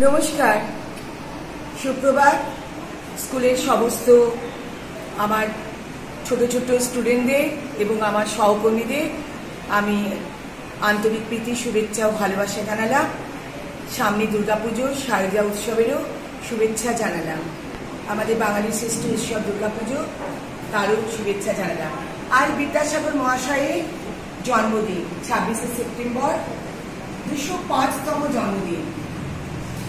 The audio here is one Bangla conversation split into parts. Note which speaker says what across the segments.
Speaker 1: নমস্কার, সুপ্রভাত। স্কুলের সমস্ত আমার ছোট ছোট স্টুডেন্টদের এবং আমার সহকর্মীদের আমি আন্তরিক প্রীতি, শুভেচ্ছা ও ভালোবাসা জানালাম। সামনে দুর্গাপুজো, শারদীয়া উৎসবেরও শুভেচ্ছা জানালাম। আমাদের বাঙালির শ্রেষ্ঠ উৎসব দুর্গাপুজো, তারও শুভেচ্ছা জানালাম। আজ বিদ্যাসাগর মহাশয়ের জন্মদিন, 26শে সেপ্টেম্বর, 205তম জন্মদিন।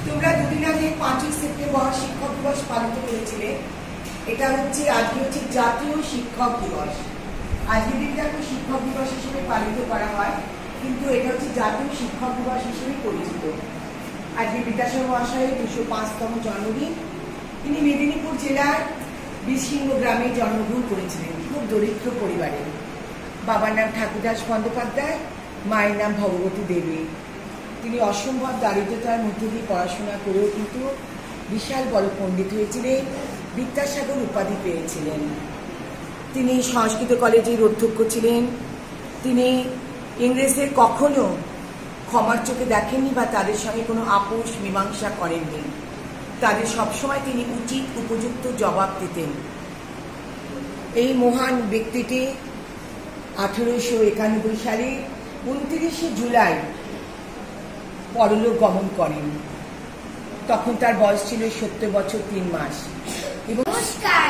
Speaker 1: তোমরা দুদিন আগে 5ই সেপ্টেম্বর শিক্ষক দিবস পালিত করেছিলে। এটা হচ্ছে আজকে হচ্ছে জাতীয় শিক্ষক দিবস। আজকের দিনটাকে শিক্ষক দিবস হিসেবে পালিত করা হয়, কিন্তু এটা হচ্ছে জাতীয় শিক্ষক দিবস হিসেবে পরিচিত। আজকে বিদ্যাসাগর মহাশয়ের 205তম জন্মদিন। তিনি মেদিনীপুর জেলার বীরসিংহ গ্রামে জন্মগ্রহণ করেছিলেন, খুব দরিদ্র পরিবারে। বাবার নাম ঠাকুরদাস বন্দ্যোপাধ্যায়, মায়ের নাম ভগবতী দেবী। তিনি অসম্ভব দারিদ্রতার মধ্যে দিয়ে পড়াশোনা করেও কিন্তু বিশাল বড় পণ্ডিত হয়েছিলেন, বিদ্যাসাগর উপাধি পেয়েছিলেন। তিনি সংস্কৃত কলেজের অধ্যক্ষ ছিলেন। তিনি ইংরেজদের কখনো ক্ষমার চোখে দেখেননি বা তাদের সঙ্গে কোনো আপোষ মীমাংসা করেননি। তাদের সবসময় তিনি উচিত উপযুক্ত জবাব দিতেন। এই মহান ব্যক্তিটি 1891 সালে 29শে জুলাই পরলোক গমন করেন। তখন তার বয়স ছিল 70 বছর 3 মাস।
Speaker 2: নমস্কার,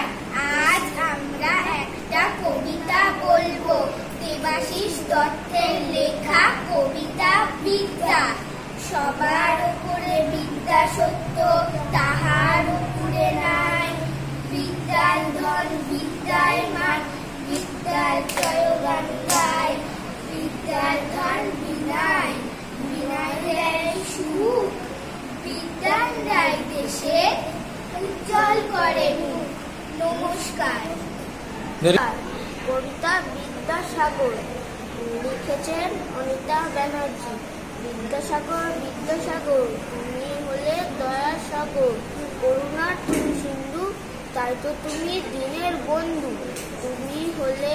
Speaker 2: আজ আমরা একটা কবিতা বলবো। দেবাশিস দত্তের লেখা কবিতা বিদ্যা। সবার উপরে বিদ্যা সত্য, তাহার উপরে নাই। বিদ্যার ধন, বিদ্যার মান, বিদ্যার জয়গান গায়। বিদ্যার ধন বিনায়, বিনায় দেয় সুখ। বিদ্যার দেয় দেশে, উজ্জ্বল করে মুখ। নমস্কার। কবিতা বিদ্যাসাগর, লিখেছেন অনিতা ব্যানার্জি। বিদ্যাসাগর, বিদ্যাসাগর, তুমি হলে দয়ার সাগর। করুণার তুমি সিন্ধু, তাই তো তুমি দিনের বন্ধু। তুমি হলে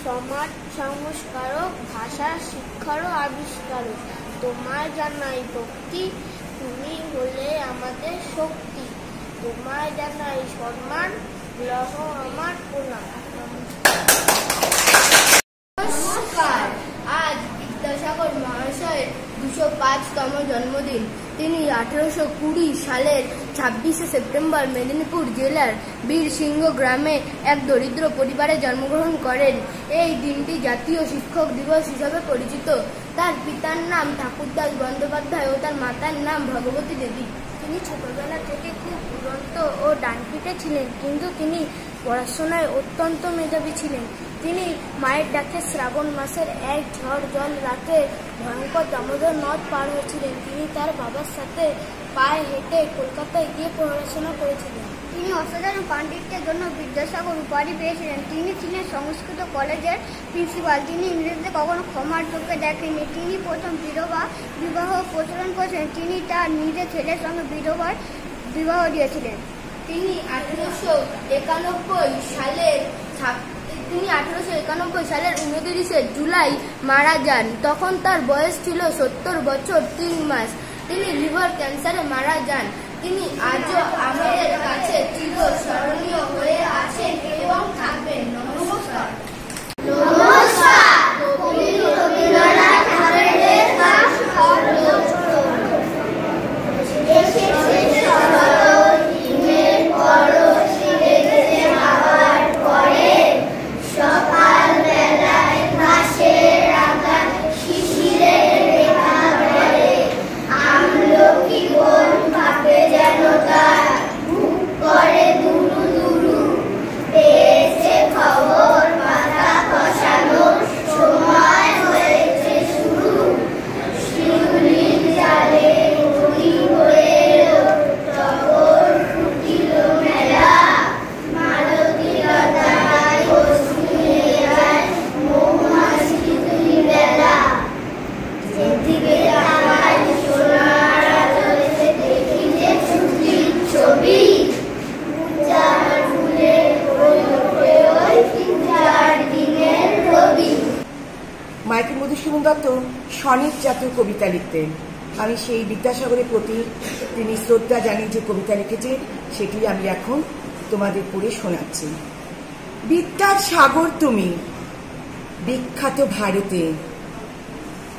Speaker 2: সমাজ সংস্কারক, ভাষা শিক্ষারও আবিষ্কারক। তোমায় জানাই ভক্তি, তুমি হলে আমাদের শক্তি। তোমায় জানাই সম্মান, লহ আমার প্রণাম। নমস্কার, আজ বিদ্যাসাগর মহাশয়ের 205তম জন্মদিন। তিনি 1820 সালের 26শে সেপ্টেম্বর মেদিনীপুর জেলার বীরসিংহ গ্রামে এক দরিদ্র পরিবারে জন্মগ্রহণ করেন। এই দিনটি জাতীয় শিক্ষক দিবস হিসাবে পরিচিত। তার পিতার নাম ঠাকুরদাস বন্দ্যোপাধ্যায় ও তার মাতার নাম ভগবতী দেবী। তিনি ছোটবেলা থেকে খুব উড়ন্ত ও ডানপিটে ছিলেন, কিন্তু তিনি পড়াশোনায় অত্যন্ত মেধাবী ছিলেন। তিনি মায়ের ডাকে শ্রাবণ মাসের এক ঝড় জল রাতে ভয়ঙ্কর দামোদর নদ পার হয়েছিলেন। তিনি তার বাবার সাথে পায়ে হেঁটে কলকাতায় গিয়ে পড়াশোনা করেছিলেন। তিনি অসাধারণ পাণ্ডিত্যের জন্য বিদ্যাসাগর উপাধি পেয়েছিলেন। তিনি ছিলেন সংস্কৃত কলেজের প্রিন্সিপাল। তিনি ইংরেজদের কখনো ক্ষমার চোখে দেখেননি। তিনি প্রথম বিধবা বিবাহ প্রচলন করেছিলেন। তিনি তার নিজের ছেলের সঙ্গে বিধবার বিবাহ দিয়েছিলেন। তিনি 1891 সালের 29শে জুলাই মারা যান। তখন তার বয়স ছিল 70 বছর 3 মাস। তিনি লিভার ক্যান্সারে মারা যান। তিনি আজও আমাদের কাছে চিরস্মরণীয় হয়ে আছেন এবং থাকবেন। নমস্কার।
Speaker 1: মাইকেল মধুসূদন দত্ত স্বনির্যাত কবিতা লিখতেন। আমি সেই বিদ্যাসাগরের প্রতি তিনি শ্রদ্ধা জানিয়ে যে কবিতা লিখেছেন সেটি আমি এখন তোমাদের পড়ে শোনাচ্ছি। বিদ্যার সাগর তুমি, বিখ্যাত ভারতে,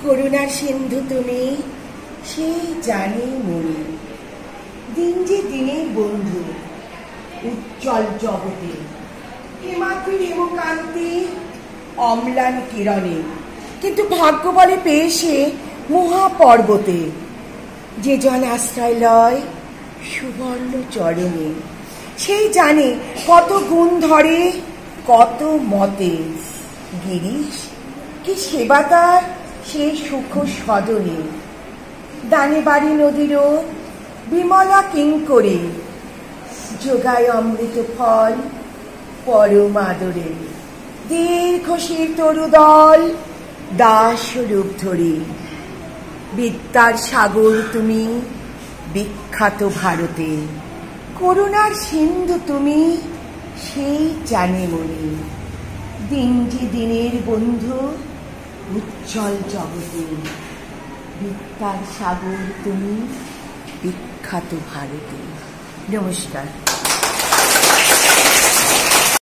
Speaker 1: করুণার সিন্ধু তুমি, সেই জানি মনে। দিন যে দিনে বন্ধু, উজ্জ্বল জগতে, হেমাদ্রি হেমকান্তি, অম্লান কিরণে, কিন্তু ভাগ্য বলে পেয়েছে মহাপর্বতে, যে জন আশ্রয় লয় সুবর্ণ চরণে, সেই জানে কত গুণ ধরে কত মতে, গিরিশ কি সেবা তার সেই সুখ সদনে। দানে বাড়ি নদীরও বিমলা কিঙ্করে, যোগায় অমৃত ফল পরম আদরে, দীর্ঘশির তরুদল দাস রূপ ধরে। বিদ্যার সাগর তুমি, বিখ্যাত ভারতে, করুণার সিন্ধু তুমি, সেই জানে মনে। দিন যে দিনের বন্ধু, উজ্জ্বল জগতে, বিদ্যার সাগর তুমি, বিখ্যাত ভারতে। নমস্কার।